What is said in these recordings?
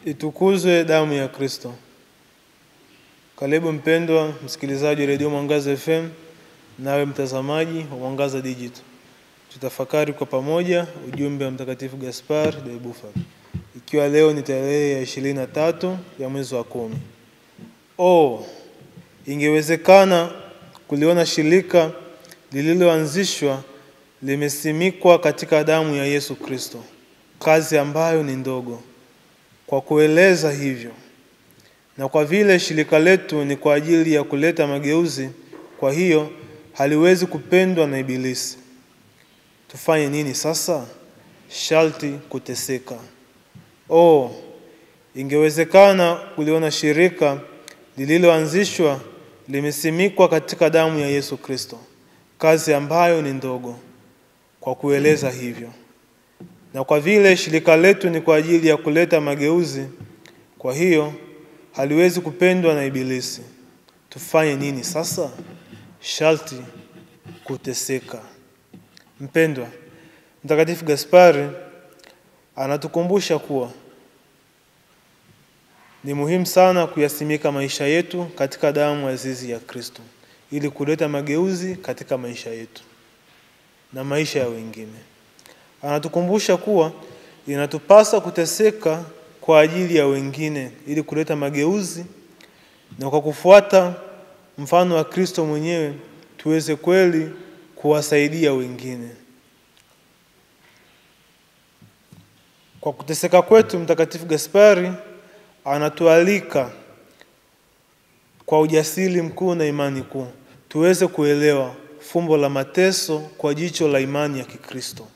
Itukuzwe damu ya Kristo. Karibu mpendwa msikilizaji wa Radio Mwangaza FM, nawe mtazamaji wa Mwangaza Digital. Tutafakari kwa pamoja ujumbe wa Mtakatifu Gaspar de Bufalo. Ikiwa leo ni tarehe ya 23 ya mwezi wa 10. Ingewezekana kuliona shirika lililoanzishwa limesimikwa katika damu ya Yesu Kristo, kazi ambayo ni ndogo kwa kueleza hivyo. Na kwa vile shirika letu ni kwa ajili ya kuleta mageuzi, kwa hiyo haliwezi kupendwa na ibilisi. Tufanye nini sasa? Sharti kuteseka. Ingewezekana kuliona shirika lililoanzishwa limesimikwa katika damu ya Yesu Kristo, kazi ambayo ni ndogo kwa kueleza hivyo. Na kwa vile shirika letu ni kwa ajili ya kuleta mageuzi, kwa hiyo haliwezi kupendwa na ibilisi. Tufanye nini sasa? Sharti kuteseka. Mpendwa, Mtakatifu Gaspari anatukumbusha kuwa ni muhimu sana kuyasimika maisha yetu katika damu azizi ya Kristo, ili kuleta mageuzi katika maisha yetu na maisha ya wengine. Anatukumbusha kuwa inatupasa kuteseka kwa ajili ya wengine ili kuleta mageuzi, na kwa kufuata mfano wa Kristo mwenyewe tuweze kweli kuwasaidia wengine. Kwa kuteseka kwetu, Mtakatifu Gaspari anatualika kwa ujasiri mkuu na imani kuu tuweze kuelewa fumbo la mateso kwa jicho la imani ya Kikristo.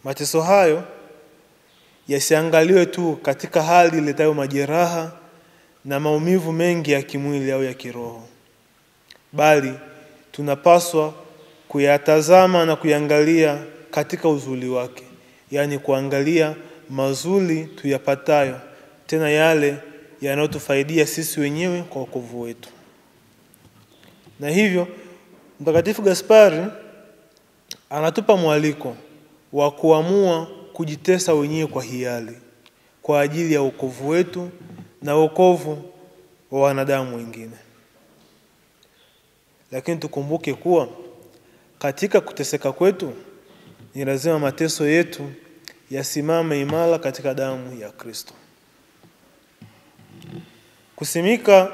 Mateso hayo yasiangaliwe tu katika hali iletayo majeraha na maumivu mengi ya kimwili au ya kiroho, bali tunapaswa kuyatazama na kuyangalia katika uzuri wake, yaani kuangalia mazuri tuyapatayo, tena yale yanayotufaidia sisi wenyewe kwa wokovu wetu. Na hivyo Mtakatifu Gaspari anatupa mwaliko wa kuamua kujitesa wenyewe kwa hiari kwa ajili ya wokovu wetu na wokovu wa wanadamu wengine. Lakini tukumbuke kuwa katika kuteseka kwetu ni lazima mateso yetu yasimame imara katika damu ya Kristo. Kusimika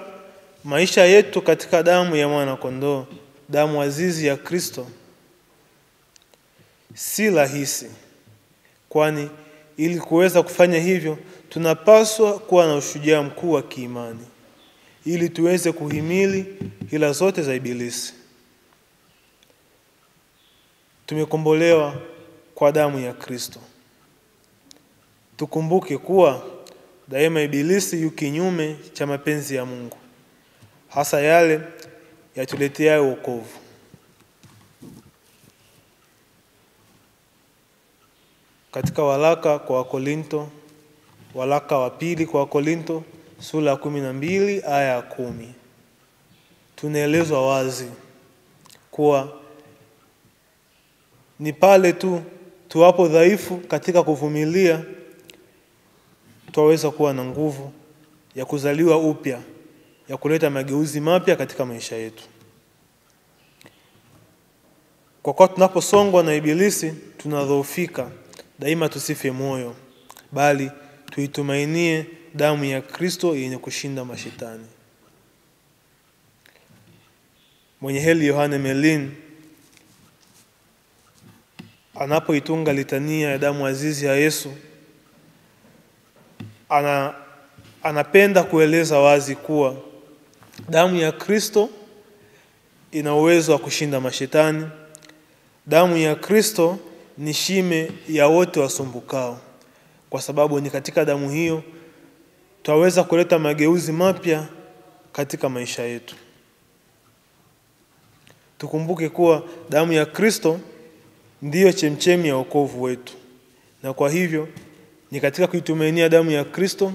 maisha yetu katika damu ya mwana kondoo, damu azizi ya Kristo, si rahisi, kwani ili kuweza kufanya hivyo tunapaswa kuwa na ushujaa mkuu wa kiimani ili tuweze kuhimili hila zote za ibilisi. Tumekombolewa kwa damu ya Kristo. Tukumbuke kuwa daima ibilisi yu kinyume cha mapenzi ya Mungu, hasa yale yatuletea wokovu. Katika waraka wa pili kwa Wakorinto sura ya 12 aya ya 10, tunaelezwa wazi kuwa ni pale tu tuwapo dhaifu katika kuvumilia twaweza kuwa na nguvu ya kuzaliwa upya, ya kuleta mageuzi mapya katika maisha yetu. Kwa kuwa tunaposongwa na ibilisi tunadhoofika, daima tusife moyo, bali tuitumainie damu ya Kristo yenye kushinda mashetani. Mwenye heri Yohane Merlin anapoitunga litania ya damu azizi ya Yesu, anapenda kueleza wazi kuwa damu ya Kristo ina uwezo wa kushinda mashetani. Damu ya Kristo ni shime ya wote wasumbukao, kwa sababu ni katika damu hiyo twaweza kuleta mageuzi mapya katika maisha yetu. Tukumbuke kuwa damu ya Kristo ndiyo chemchemi ya wokovu wetu, na kwa hivyo ni katika kuitumainia damu ya Kristo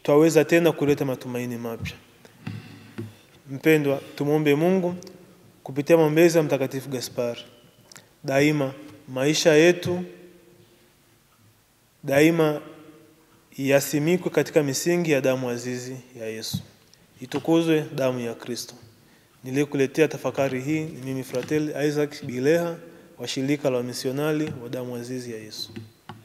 twaweza tena kuleta matumaini mapya. Mpendwa, tumuombe Mungu kupitia maombezi ya Mtakatifu Gaspari, daima maisha yetu daima yasimikwe katika misingi ya damu azizi ya Yesu. Itukuzwe damu ya Kristo. Nilikuletea tafakari hii ni mimi Fratelli Isaac Bileha wa shirika la misionari wa damu azizi ya Yesu.